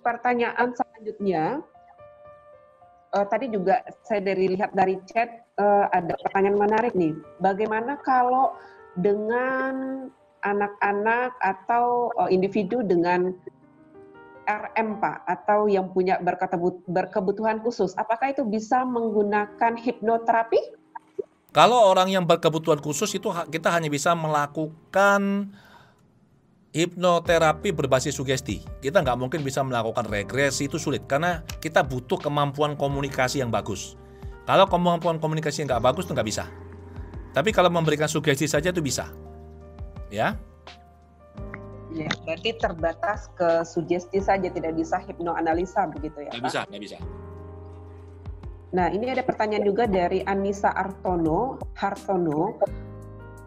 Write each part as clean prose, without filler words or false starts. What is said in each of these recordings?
pertanyaan selanjutnya, tadi juga saya lihat dari chat ada pertanyaan menarik nih. Bagaimana kalau dengan anak-anak atau individu dengan RM Pak, atau yang punya berkebutuhan khusus, apakah itu bisa menggunakan hipnoterapi? Kalau orang yang berkebutuhan khusus itu kita hanya bisa melakukan hipnoterapi berbasis sugesti. Kita nggak mungkin bisa melakukan regresi, itu sulit karena kita butuh kemampuan komunikasi yang bagus. Kalau kemampuan komunikasi yang nggak bagus itu nggak bisa. Tapi kalau memberikan sugesti saja itu bisa, ya. Ya, berarti terbatas ke sugesti saja, tidak bisa hipnoanalisa begitu ya, Pak? Nggak bisa. Nah, ini ada pertanyaan juga dari Anissa Hartono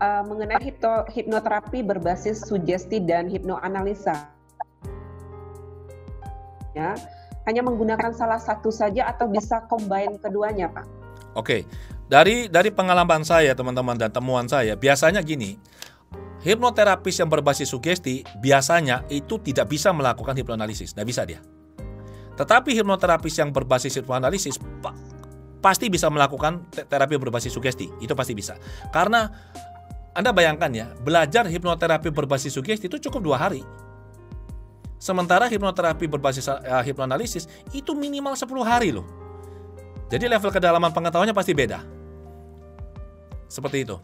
mengenai hipnoterapi berbasis sugesti dan hipnoanalisa. Ya, hanya menggunakan salah satu saja atau bisa combine keduanya, Pak? Oke, dari pengalaman saya teman-teman dan temuan saya, biasanya gini. Hipnoterapis yang berbasis sugesti biasanya itu tidak bisa melakukan hipnoanalisis, tidak bisa dia. Tetapi hipnoterapis yang berbasis hipnoanalisis pasti bisa melakukan terapi berbasis sugesti, itu pasti bisa. Karena Anda bayangkan ya, belajar hipnoterapi berbasis sugesti itu cukup 2 hari. Sementara hipnoterapi berbasis hipnoanalisis itu minimal 10 hari loh. Jadi level kedalaman pengetahuannya pasti beda. Seperti itu.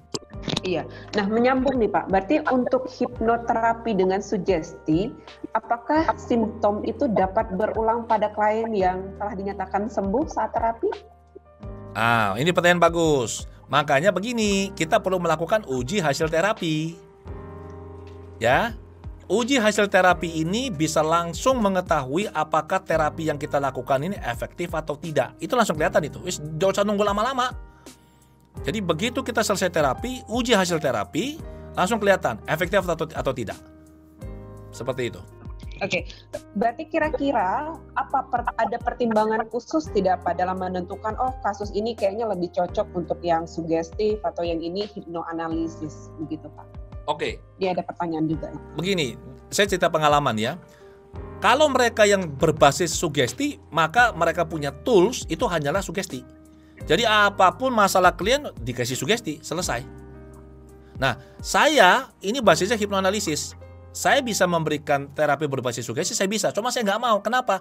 Iya. Nah, menyambung nih Pak, berarti untuk hipnoterapi dengan sugesti, apakah simptom itu dapat berulang pada klien yang telah dinyatakan sembuh saat terapi? Ini pertanyaan bagus. Makanya begini, kita perlu melakukan uji hasil terapi. Ya, uji hasil terapi ini bisa langsung mengetahui apakah terapi yang kita lakukan ini efektif atau tidak. Itu langsung kelihatan itu. Jangan usah nunggu lama-lama. Jadi begitu kita selesai terapi, uji hasil terapi, langsung kelihatan efektif atau tidak. Seperti itu. Oke, berarti kira-kira ada pertimbangan khusus tidak Pak dalam menentukan kasus ini kayaknya lebih cocok untuk yang sugestif atau yang ini hipnoanalisis begitu Pak? Oke. Dia ada pertanyaan juga. Begini, saya cerita pengalaman ya. Kalau mereka yang berbasis sugesti, maka mereka punya tools itu hanyalah sugesti. Jadi apapun masalah klien dikasih sugesti, selesai. Nah, saya ini basisnya hipnoanalisis. Saya bisa memberikan terapi berbasis sugesti, saya bisa. Cuma saya nggak mau. Kenapa?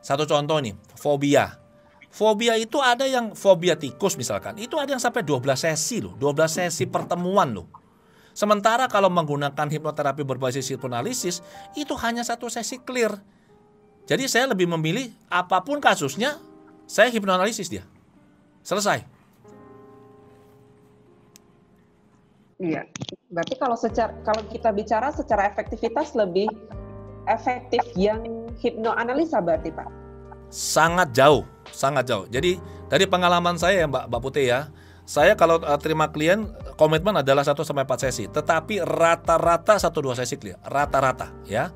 Satu contoh nih, fobia. Fobia itu ada yang fobia tikus misalkan. Itu ada yang sampai 12 sesi loh. 12 sesi pertemuan loh. Sementara kalau menggunakan hipnoterapi berbasis hipnoanalisis, itu hanya 1 sesi clear. Jadi saya lebih memilih apapun kasusnya, saya hipnoanalisis dia. Selesai. Iya. Berarti kalau kita bicara secara efektivitas lebih efektif yang hipnoanalisa berarti Pak? Sangat jauh. Jadi dari pengalaman saya ya Mbak Putih ya, saya kalau terima klien komitmen adalah 1-4 sesi, tetapi rata-rata 1-2 sesi clear, rata-rata ya.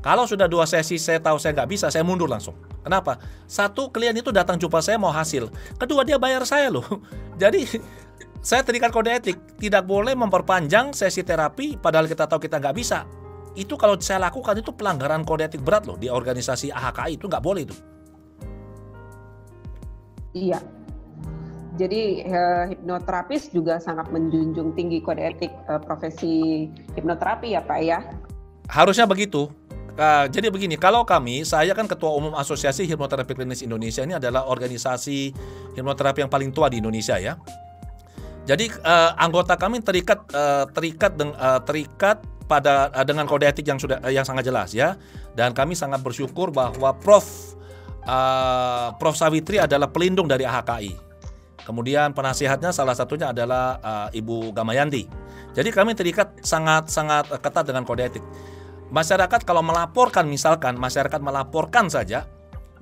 Kalau sudah 2 sesi saya tahu saya nggak bisa, saya mundur langsung. Kenapa? 1, klien itu datang jumpa saya mau hasil. Kedua, dia bayar saya loh. Jadi saya terikat kode etik, tidak boleh memperpanjang sesi terapi padahal kita tahu kita nggak bisa. Itu kalau saya lakukan itu pelanggaran kode etik berat loh di organisasi AHKI, itu nggak boleh itu. Iya. Jadi hipnoterapis juga sangat menjunjung tinggi kode etik profesi hipnoterapi ya Pak ya? Harusnya begitu. Jadi begini, kalau saya kan Ketua Umum Asosiasi Hipnoterapi Klinis Indonesia, ini adalah organisasi hipnoterapi yang paling tua di Indonesia ya. Jadi anggota kami terikat dengan kode etik yang sangat jelas ya. Dan kami sangat bersyukur bahwa Prof Savitri adalah pelindung dari AHKI. Kemudian penasihatnya salah satunya adalah Ibu Gamayanti. Jadi kami terikat sangat ketat dengan kode etik. Masyarakat kalau melaporkan, misalkan masyarakat melaporkan saja,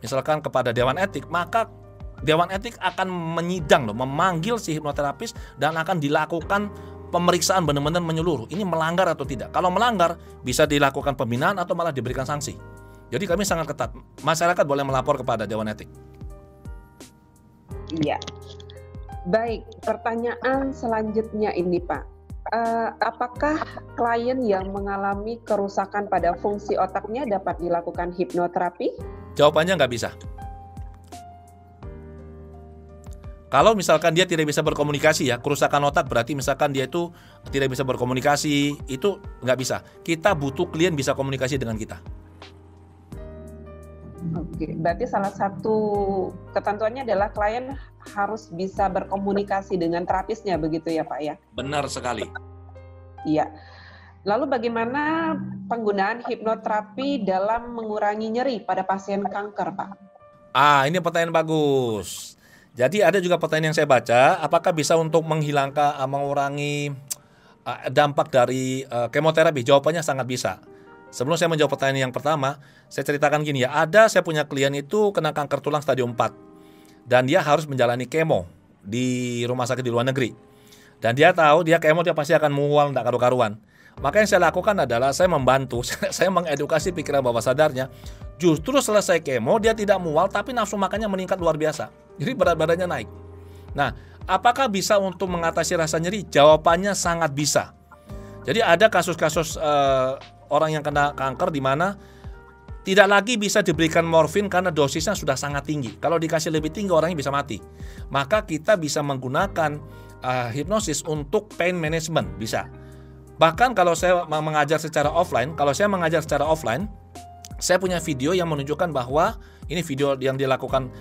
misalkan kepada Dewan Etik, maka Dewan Etik akan menyidang loh, memanggil si hipnoterapis dan akan dilakukan pemeriksaan benar-benar menyeluruh. Ini melanggar atau tidak? Kalau melanggar, bisa dilakukan pembinaan atau malah diberikan sanksi. Jadi kami sangat ketat. Masyarakat boleh melapor kepada Dewan Etik. Iya. Baik, pertanyaan selanjutnya ini Pak. Apakah klien yang mengalami kerusakan pada fungsi otaknya dapat dilakukan hipnoterapi? Jawabannya nggak bisa. Kalau misalkan dia tidak bisa berkomunikasi ya, kerusakan otak berarti misalkan dia itu tidak bisa berkomunikasi, itu nggak bisa. Kita butuh klien bisa komunikasi dengan kita. Oke, berarti salah satu ketentuannya adalah klien harus bisa berkomunikasi dengan terapisnya, begitu ya Pak ya? Benar sekali. Iya. Lalu bagaimana penggunaan hipnoterapi dalam mengurangi nyeri pada pasien kanker, Pak? Ini pertanyaan bagus. Jadi ada juga pertanyaan yang saya baca, apakah bisa untuk menghilangkan, mengurangi dampak dari kemoterapi? Jawabannya sangat bisa. Sebelum saya menjawab pertanyaan yang pertama, saya ceritakan gini ya, saya punya klien itu kena kanker tulang stadium 4, dan dia harus menjalani kemo di rumah sakit di luar negeri. Dan dia tahu dia kemo dia pasti akan mual, tidak karu-karuan. Maka yang saya lakukan adalah saya membantu, saya mengedukasi pikiran bawah sadarnya. Justru selesai kemo dia tidak mual, tapi nafsu makannya meningkat luar biasa. Jadi berat badannya naik. Nah, apakah bisa untuk mengatasi rasa nyeri? Jawabannya sangat bisa. Jadi ada kasus-kasus orang yang kena kanker di mana tidak lagi bisa diberikan morfin karena dosisnya sudah sangat tinggi. Kalau dikasih lebih tinggi orangnya bisa mati. Maka kita bisa menggunakan hipnosis untuk pain management, bisa. Bahkan kalau saya mengajar secara offline, saya punya video yang menunjukkan bahwa ini video yang dilakukan,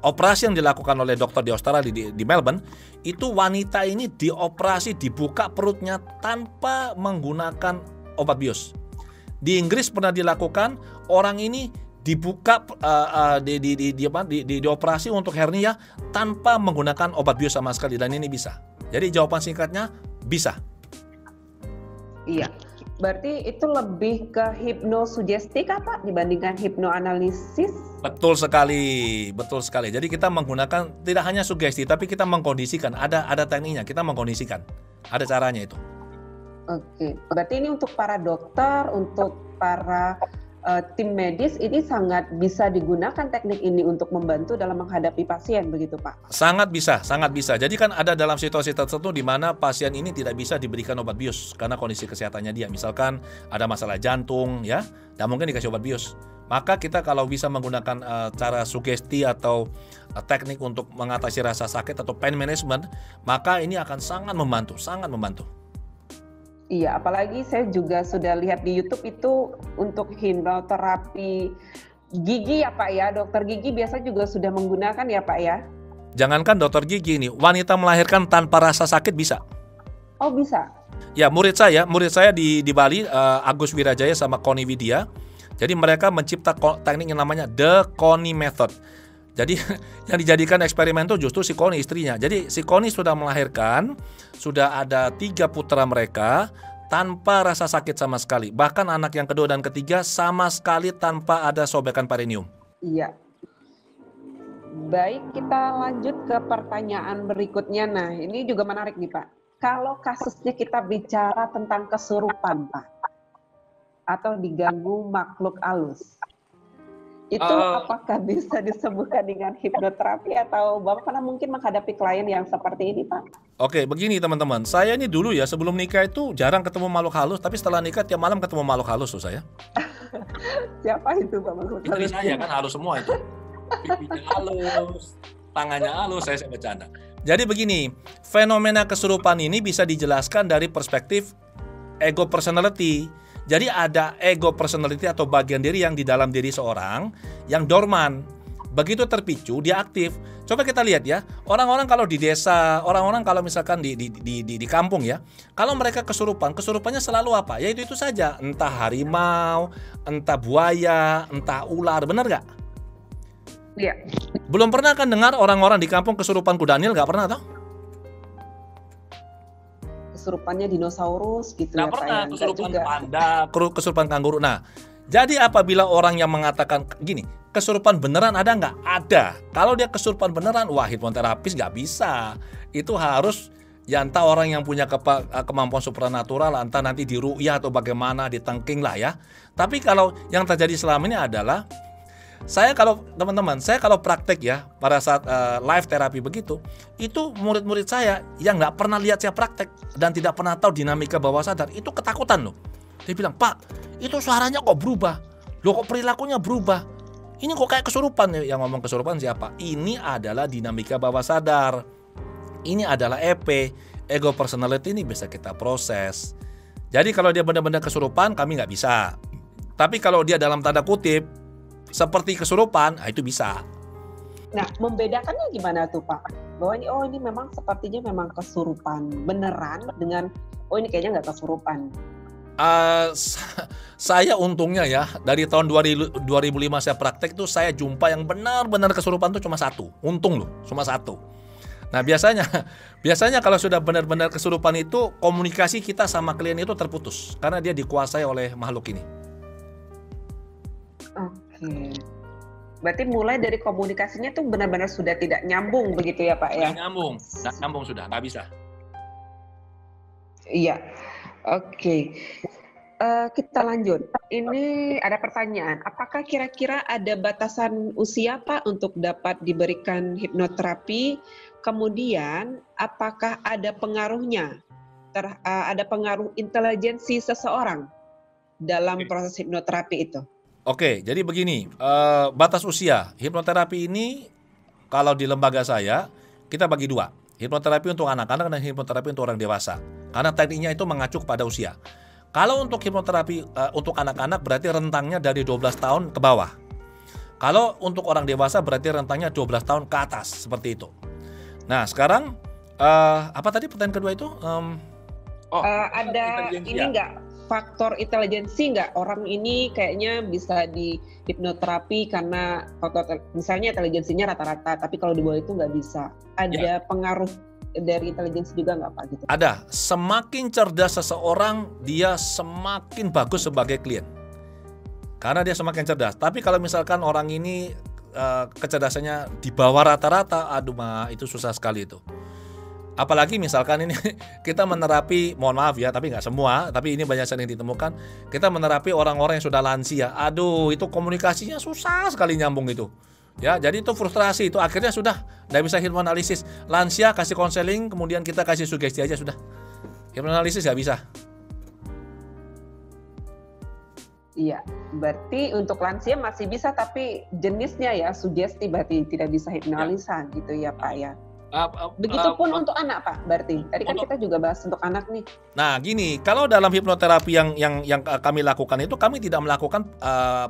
operasi yang dilakukan oleh dokter di Australia di Melbourne, itu wanita ini dioperasi, dibuka perutnya tanpa menggunakan obat bius. Di Inggris pernah dilakukan, orang ini dibuka, dioperasi untuk hernia tanpa menggunakan obat bius sama sekali, dan ini bisa. Jadi jawaban singkatnya bisa. Iya, berarti itu lebih ke hipnosugesti kah Pak dibandingkan hipnoanalisis? Betul sekali, betul sekali. Jadi kita menggunakan tidak hanya sugesti, tapi kita mengkondisikan. Ada tekniknya, kita mengkondisikan. Ada caranya itu. Oke, berarti ini untuk para dokter, untuk para tim medis, ini sangat bisa digunakan teknik ini untuk membantu dalam menghadapi pasien, begitu Pak? Sangat bisa, sangat bisa. Jadi kan ada dalam situasi tertentu di mana pasien ini tidak bisa diberikan obat bius karena kondisi kesehatannya dia. Misalkan ada masalah jantung, ya, dan mungkin dikasih obat bius. Maka kita kalau bisa menggunakan cara sugesti atau teknik untuk mengatasi rasa sakit atau pain management, maka ini akan sangat membantu, sangat membantu. Iya, apalagi saya juga sudah lihat di YouTube itu untuk hipnoterapi gigi ya Pak ya, dokter gigi biasa juga sudah menggunakan ya Pak ya? Jangankan dokter gigi ini, wanita melahirkan tanpa rasa sakit bisa. Oh bisa? Ya, murid saya di Bali, Agus Wirajaya sama Koni Widya. Jadi mereka mencipta teknik yang namanya The Koni Method. Jadi yang dijadikan eksperimen itu justru si Koni istrinya. Jadi si Koni sudah melahirkan, sudah ada 3 putra mereka tanpa rasa sakit sama sekali. Bahkan anak yang kedua dan ketiga sama sekali tanpa ada sobekan perineum. Iya. Baik, kita lanjut ke pertanyaan berikutnya. Nah, ini juga menarik nih Pak. Kalau kasusnya kita bicara tentang kesurupan Pak, atau diganggu makhluk halus, itu apakah bisa disembuhkan dengan hipnoterapi atau Bapak pernah mungkin menghadapi klien yang seperti ini Pak? Oke, begini teman-teman. Saya ini dulu ya sebelum nikah itu jarang ketemu makhluk halus, tapi setelah nikah tiap malam ketemu makhluk halus tuh saya. Siapa itu Pak makhluk halus? Istri saya kan halus semua itu. Pipinya halus, tangannya halus, saya bercanda. Jadi begini, fenomena kesurupan ini bisa dijelaskan dari perspektif ego personality. Jadi ada ego personality atau bagian diri yang di dalam diri seorang yang dorman. Begitu terpicu, dia aktif. Coba kita lihat ya, orang-orang kalau di desa, orang-orang kalau misalkan di kampung ya, kalau mereka kesurupannya selalu apa? Ya itu saja, entah harimau, entah buaya, entah ular, benar nggak? Iya. Belum pernah kan dengar orang-orang di kampung kesurupan kudanil, nggak pernah toh? Kesurupannya dinosaurus gitu. Nggak pernah, kesurupan panda, kesurupan kanguru. Nah, jadi apabila orang yang mengatakan gini, kesurupan beneran ada nggak? Ada. Kalau dia kesurupan beneran, wah hipnoterapis nggak bisa. Itu harus ya entah orang yang punya kemampuan supranatural, entah nanti diru'yah atau bagaimana, ditengking lah ya. Tapi kalau yang terjadi selama ini adalah saya kalau praktek ya pada saat live terapi begitu, itu murid-murid saya yang nggak pernah lihat saya praktek dan tidak pernah tahu dinamika bawah sadar itu ketakutan loh. Dia bilang, Pak, itu suaranya kok berubah, loh kok perilakunya berubah, Ini kok kayak kesurupan ya? Yang ngomong kesurupan siapa? Ini adalah dinamika bawah sadar. Ini adalah EP, ego personality ini bisa kita proses. Jadi kalau dia benar-benar kesurupan, kami nggak bisa. Tapi kalau dia dalam tanda kutip seperti kesurupan, itu bisa. Nah, membedakannya gimana tuh Pak? Bahwa ini memang sepertinya memang kesurupan beneran dengan ini kayaknya nggak kesurupan. Saya untungnya ya, dari tahun 2005 saya praktek tuh saya jumpa yang benar-benar kesurupan tuh cuma satu. Untung loh, cuma satu. Nah biasanya kalau sudah benar-benar kesurupan itu komunikasi kita sama klien itu terputus karena dia dikuasai oleh makhluk ini. Oke. Berarti mulai dari komunikasinya tuh benar-benar sudah tidak nyambung begitu ya Pak ya? Nggak nyambung sudah, nggak bisa. Iya. Oke. Kita lanjut. Ini ada pertanyaan. Apakah kira-kira ada batasan usia Pak untuk dapat diberikan hipnoterapi? Kemudian, apakah ada pengaruhnya? Ada pengaruh intelijensi seseorang dalam proses hipnoterapi itu? Oke, jadi begini, batas usia hipnoterapi ini kalau di lembaga saya kita bagi dua, hipnoterapi untuk anak-anak dan hipnoterapi untuk orang dewasa. Karena tekniknya itu mengacu kepada usia. Kalau untuk hipnoterapi untuk anak-anak berarti rentangnya dari 12 tahun ke bawah. Kalau untuk orang dewasa berarti rentangnya 12 tahun ke atas, seperti itu. Nah sekarang apa tadi pertanyaan kedua itu? Ada ini nggak faktor intelijensi nggak? Orang ini kayaknya bisa di hipnoterapi karena misalnya intelijensinya rata-rata, tapi kalau di bawah itu nggak bisa. Ada pengaruh dari intelijensi juga nggak Pak? Gitu. Ada. Semakin cerdas seseorang, dia semakin bagus sebagai klien. Karena dia semakin cerdas. Tapi kalau misalkan orang ini kecerdasannya di bawah rata-rata, itu susah sekali itu. Apalagi misalkan ini kita menerapi, mohon maaf ya, tapi nggak semua, tapi ini banyak sering ditemukan, kita menerapi orang-orang yang sudah lansia. Itu komunikasinya susah sekali nyambung itu. Ya, jadi itu frustrasi, itu akhirnya sudah nggak bisa hipnoanalisis. Lansia kasih konseling, kemudian kita kasih sugesti aja sudah. Hipnoanalisis nggak bisa. Iya, berarti untuk lansia masih bisa, tapi jenisnya ya sugesti berarti tidak bisa hipnoanalisa gitu ya Pak ya. Begitupun untuk anak Pak, berarti tadi kan kita juga bahas untuk anak nih. Nah gini, kalau dalam hipnoterapi yang kami lakukan itu kami tidak melakukan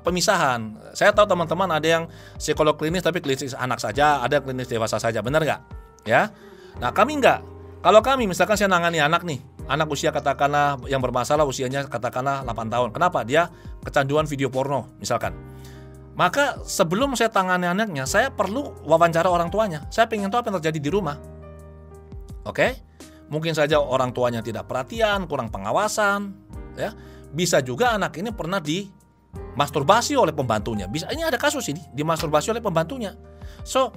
pemisahan. Saya tahu teman-teman ada yang psikolog klinis tapi klinis anak saja, ada klinis dewasa saja, benar nggak? Ya, nah kami nggak. Kalau kami misalkan saya nangani anak nih, anak usia katakanlah yang bermasalah usianya katakanlah 8 tahun. Kenapa? Dia kecanduan video porno misalkan. Maka sebelum saya tangani anaknya, saya perlu wawancara orang tuanya. Saya ingin tahu apa yang terjadi di rumah. Oke? Mungkin saja orang tuanya tidak perhatian, kurang pengawasan. Ya, bisa juga anak ini pernah dimasturbasi oleh pembantunya. Ini ada kasus ini, dimasturbasi oleh pembantunya. So,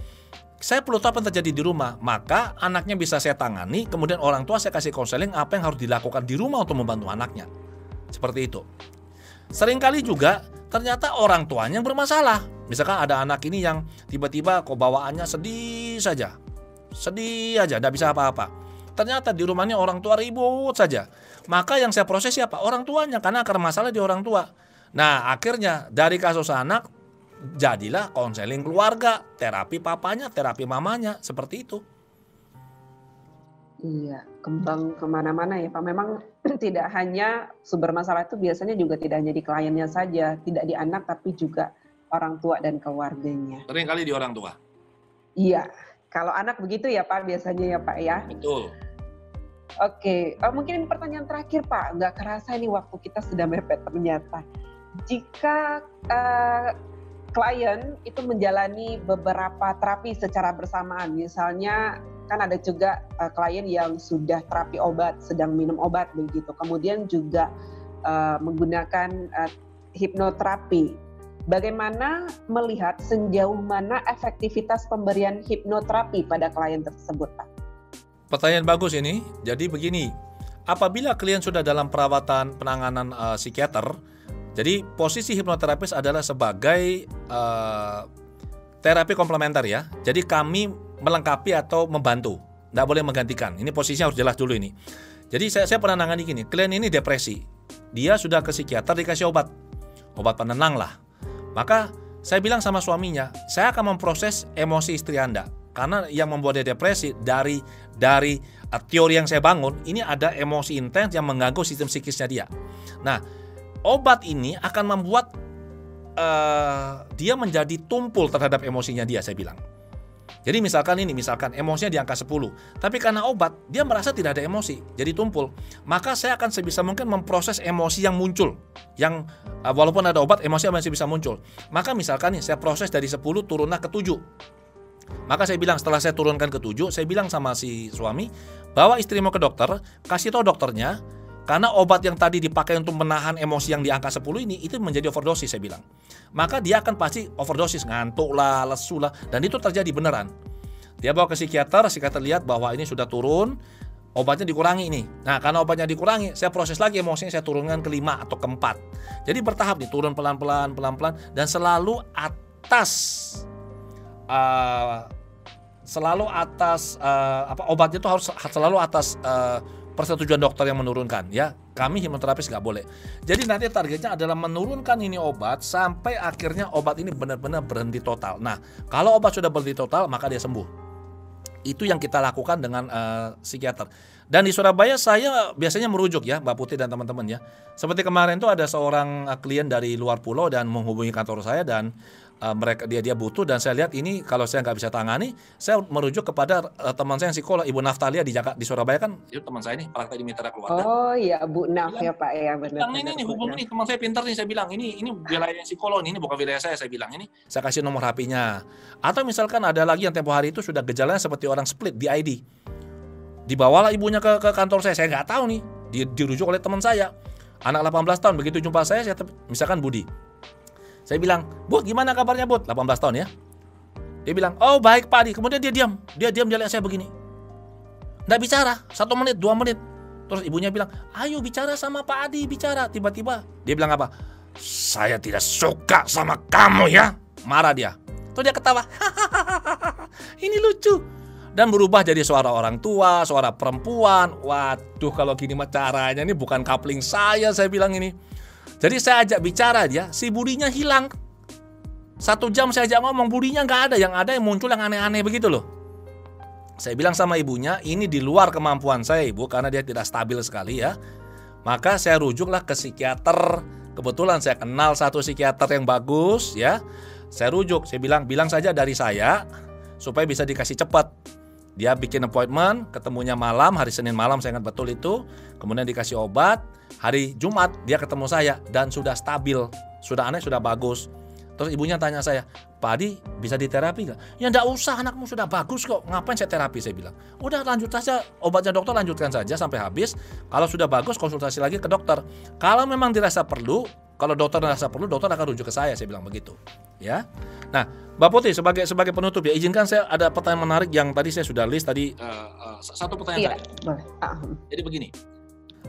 saya perlu tahu apa yang terjadi di rumah. Maka anaknya bisa saya tangani, kemudian orang tua saya kasih konseling apa yang harus dilakukan di rumah untuk membantu anaknya. Seperti itu. Seringkali juga ternyata orang tuanya yang bermasalah. Misalkan ada anak ini yang tiba-tiba kok bawaannya sedih aja, tidak bisa apa-apa. Ternyata di rumahnya orang tua ribut saja. Maka yang saya proses siapa? Orang tuanya, karena akar masalah di orang tua. Nah akhirnya dari kasus anak jadilah konseling keluarga, terapi papanya, terapi mamanya, seperti itu. Iya, kembang kemana-mana ya Pak. Memang tidak hanya sumber masalah itu biasanya juga tidak hanya di kliennya saja, tidak di anak tapi juga orang tua dan keluarganya. Seringkali di orang tua. Iya, kalau anak begitu ya Pak biasanya ya Pak ya. Betul. Oke, mungkin pertanyaan terakhir Pak, nggak kerasa ini waktu kita sudah mepet ternyata. Jika klien itu menjalani beberapa terapi secara bersamaan, misalnya kan ada juga klien yang sudah terapi obat, sedang minum obat begitu. Kemudian juga menggunakan hipnoterapi. Bagaimana melihat sejauh mana efektivitas pemberian hipnoterapi pada klien tersebut, Pak? Pertanyaan bagus ini. Jadi begini, apabila klien sudah dalam perawatan penanganan psikiater, jadi posisi hipnoterapis adalah sebagai terapi komplementer ya. Jadi kami melengkapi atau membantu, nggak boleh menggantikan. Ini posisinya harus jelas dulu ini. Jadi saya pernah nangani gini, klien ini depresi, dia sudah ke psikiater dikasih obat penenang lah. Maka saya bilang sama suaminya, saya akan memproses emosi istri Anda. Karena yang membuat dia depresi dari teori yang saya bangun, ini ada emosi intens yang mengganggu sistem psikisnya dia. Nah, obat ini akan membuat dia menjadi tumpul terhadap emosinya dia, saya bilang. Jadi misalkan emosinya di angka 10, tapi karena obat dia merasa tidak ada emosi, jadi tumpul. Maka saya akan sebisa mungkin memproses emosi yang muncul, yang walaupun ada obat emosi masih bisa muncul. Maka misalkan nih saya proses dari 10 turunlah ke 7. Maka saya bilang setelah saya turunkan ke 7, saya bilang sama si suami, bawa istri mau ke dokter, kasih tahu dokternya, karena obat yang tadi dipakai untuk menahan emosi yang di angka 10 ini, itu menjadi overdosis, saya bilang. Maka dia akan pasti overdosis, ngantuk lah, lesu lah, dan itu terjadi beneran. Dia bawa ke psikiater lihat bahwa ini sudah turun, obatnya dikurangi nih. Nah, karena obatnya dikurangi, saya proses lagi emosinya, saya turunkan ke 5 atau ke 4. Jadi bertahap nih, turun pelan-pelan, dan selalu atas obatnya itu harus selalu atas persetujuan dokter yang menurunkan, ya. Kami hipnoterapis nggak boleh. Jadi nanti targetnya adalah menurunkan ini obat sampai akhirnya obat ini benar-benar berhenti total. Nah, kalau obat sudah berhenti total, maka dia sembuh. Itu yang kita lakukan dengan psikiater. Dan di Surabaya saya biasanya merujuk, ya, Mbak Putih dan teman-teman, ya. Seperti kemarin itu ada seorang klien dari luar pulau dan menghubungi kantor saya, dan dia butuh, dan saya lihat ini kalau saya nggak bisa tangani, saya merujuk kepada teman saya yang psikolog, Ibu Naftalia di Surabaya, kan itu teman saya nih, praktek di Mitra Keluarga. Oh iya, Bu Naf ya Pak, ya benar. Ini hubungi nih, teman saya pintar nih, saya bilang ini wilayah psikolog, ini bukan wilayah saya bilang, ini saya kasih nomor HP-nya. Atau misalkan ada lagi yang tempo hari itu sudah gejalanya seperti orang split di ID, dibawalah ibunya ke kantor saya nggak tahu nih, dirujuk oleh teman saya, anak 18 tahun, begitu jumpa saya misalkan Budi. Saya bilang, Bud, gimana kabarnya, Bud? 18 tahun, ya. Dia bilang, oh baik Pak Adi. Kemudian dia diam, dia lihat saya begini. Nggak bicara, 1 menit, 2 menit. Terus ibunya bilang, ayo bicara sama Pak Adi, bicara. Tiba-tiba dia bilang apa? Saya tidak suka sama kamu, ya. Marah dia. Terus dia ketawa. Ini lucu. Dan berubah jadi suara orang tua, suara perempuan. Waduh, kalau gini mah caranya ini bukan coupling saya bilang ini. Jadi saya ajak bicara dia, si Budinya hilang. 1 jam saya ajak ngomong, Budinya nggak ada, yang muncul yang aneh-aneh begitu loh. Saya bilang sama ibunya, ini di luar kemampuan saya, Ibu, karena dia tidak stabil sekali, ya. Maka saya rujuklah ke psikiater. Kebetulan saya kenal satu psikiater yang bagus, ya. Saya rujuk, saya bilang saja dari saya supaya bisa dikasih cepat. Dia bikin appointment, ketemunya malam, hari Senin malam, saya ingat betul itu. Kemudian dikasih obat, hari Jumat dia ketemu saya dan sudah stabil, sudah aneh, sudah bagus. Terus ibunya tanya saya, Pak Adi bisa diterapi gak? Ya enggak usah, anakmu sudah bagus kok, ngapain saya terapi, saya bilang. Udah lanjut saja, obatnya dokter lanjutkan saja sampai habis. Kalau sudah bagus konsultasi lagi ke dokter. Kalau memang dirasa perlu, kalau dokter merasa perlu, dokter akan rujuk ke saya bilang begitu. Ya. Nah, Mbak Putih sebagai penutup, ya, izinkan saya ada pertanyaan menarik yang tadi saya sudah list tadi, satu pertanyaan tadi. Jadi begini.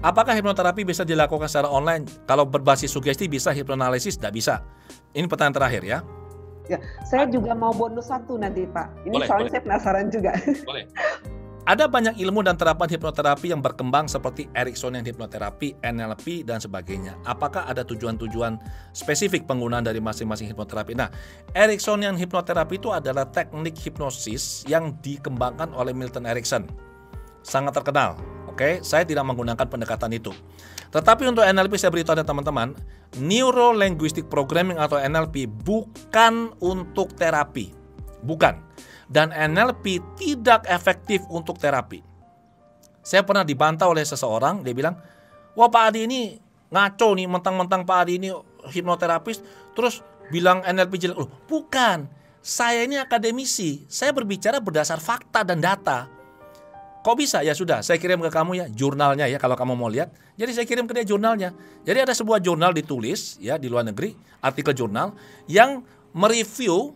Apakah hipnoterapi bisa dilakukan secara online? Kalau berbasis sugesti bisa, hipnoanalisis tidak bisa. Ini pertanyaan terakhir, ya. Ya, saya juga mau bonus 1 nanti, Pak. Ini soalnya saya penasaran juga. Boleh. Ada banyak ilmu dan terapan hipnoterapi yang berkembang seperti Ericksonian hipnoterapi, NLP, dan sebagainya. Apakah ada tujuan-tujuan spesifik penggunaan dari masing-masing hipnoterapi? Nah, Ericksonian hipnoterapi itu adalah teknik hipnosis yang dikembangkan oleh Milton Erickson. Sangat terkenal. Oke, saya tidak menggunakan pendekatan itu. Tetapi untuk NLP saya beritahu ada teman-teman, Neuro Linguistic Programming atau NLP bukan untuk terapi. Bukan. Dan NLP tidak efektif untuk terapi. Saya pernah dibantah oleh seseorang, dia bilang, wah Pak Adi ini ngaco nih, mentang-mentang Pak Adi ini hipnoterapis, terus bilang NLP jelek. Loh, bukan, saya ini akademisi, saya berbicara berdasar fakta dan data. Kok bisa? Ya sudah, saya kirim ke kamu ya jurnalnya ya kalau kamu mau lihat. Jadi saya kirim ke dia jurnalnya. Jadi ada sebuah jurnal ditulis ya di luar negeri, artikel jurnal yang mereview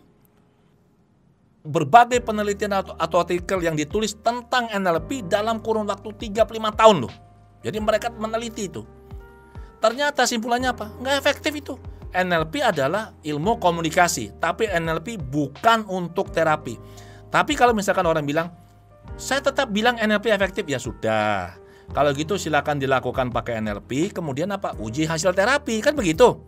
berbagai penelitian atau artikel yang ditulis tentang NLP dalam kurun waktu 35 tahun loh. Jadi mereka meneliti itu. Ternyata simpulannya apa? Nggak efektif itu. NLP adalah ilmu komunikasi, tapi NLP bukan untuk terapi. Tapi kalau misalkan orang bilang, saya tetap bilang NLP efektif, ya sudah. Kalau gitu silakan dilakukan pakai NLP, kemudian apa? Uji hasil terapi, kan begitu.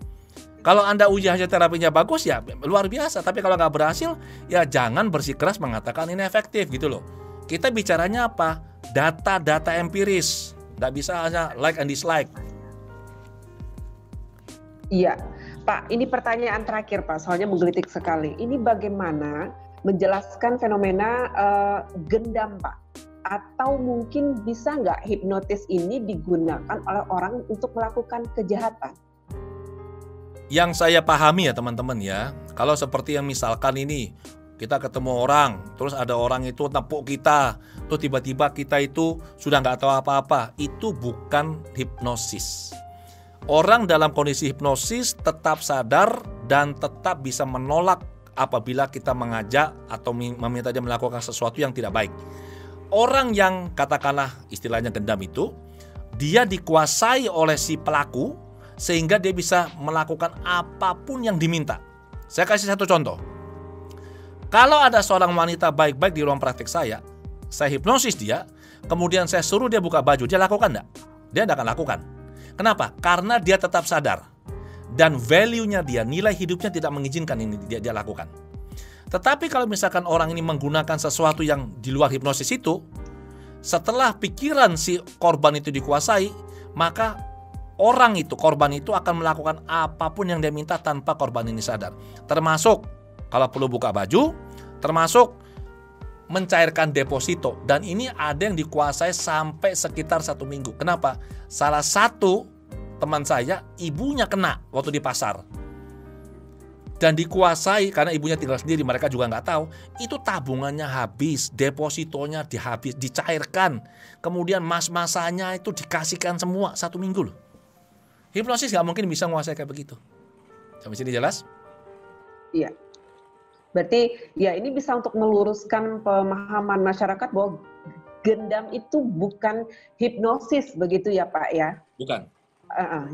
Kalau Anda uji hasil terapinya bagus ya luar biasa. Tapi kalau nggak berhasil ya jangan bersikeras mengatakan ini efektif gitu loh. Kita bicaranya apa? Data-data empiris. Nggak bisa hanya like and dislike. Iya, Pak, ini pertanyaan terakhir Pak, soalnya menggelitik sekali. Ini bagaimana menjelaskan fenomena gendam Pak? Atau mungkin bisa nggak hipnotis ini digunakan oleh orang untuk melakukan kejahatan? Yang saya pahami ya teman-teman ya, kalau seperti yang misalkan ini, kita ketemu orang, terus ada orang itu tepuk kita, terus tiba-tiba kita itu sudah nggak tahu apa-apa, itu bukan hipnosis. Orang dalam kondisi hipnosis tetap sadar dan tetap bisa menolak apabila kita mengajak atau meminta dia melakukan sesuatu yang tidak baik. Orang yang katakanlah istilahnya gendam itu, dia dikuasai oleh si pelaku sehingga dia bisa melakukan apapun yang diminta. Saya kasih satu contoh. Kalau ada seorang wanita baik-baik di ruang praktik saya hipnosis dia, kemudian saya suruh dia buka baju, dia lakukan enggak? Dia tidak akan lakukan. Kenapa? Karena dia tetap sadar. Dan value-nya dia, nilai hidupnya tidak mengizinkan ini dia lakukan. Tetapi kalau misalkan orang ini menggunakan sesuatu yang di luar hipnosis itu, setelah pikiran si korban itu dikuasai, maka orang itu, korban itu akan melakukan apapun yang dia minta tanpa korban ini sadar. Termasuk kalau perlu buka baju, termasuk mencairkan deposito. Dan ini ada yang dikuasai sampai sekitar 1 minggu. Kenapa? Salah satu teman saya, ibunya kena waktu di pasar. Dan dikuasai karena ibunya tinggal sendiri, mereka juga nggak tahu. Itu tabungannya habis, depositonya dicairkan. Kemudian mas-masanya itu dikasihkan semua 1 minggu loh. Hipnosis nggak mungkin bisa menguasai kayak begitu. Sampai sini jelas? Iya. Berarti ya ini bisa untuk meluruskan pemahaman masyarakat bahwa gendam itu bukan hipnosis begitu ya Pak ya? Bukan.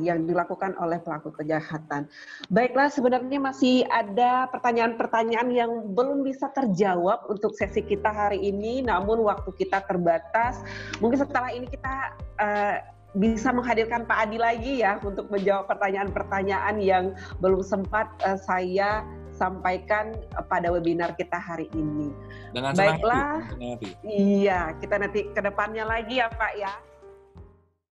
Yang dilakukan oleh pelaku kejahatan. Baiklah, sebenarnya masih ada pertanyaan-pertanyaan yang belum bisa terjawab untuk sesi kita hari ini, namun waktu kita terbatas. Mungkin setelah ini kita bisa menghadirkan Pak Adi lagi ya untuk menjawab pertanyaan-pertanyaan yang belum sempat saya sampaikan pada webinar kita hari ini. Dengan baiklah, senang hati. Iya, kita nanti ke depannya lagi ya Pak ya.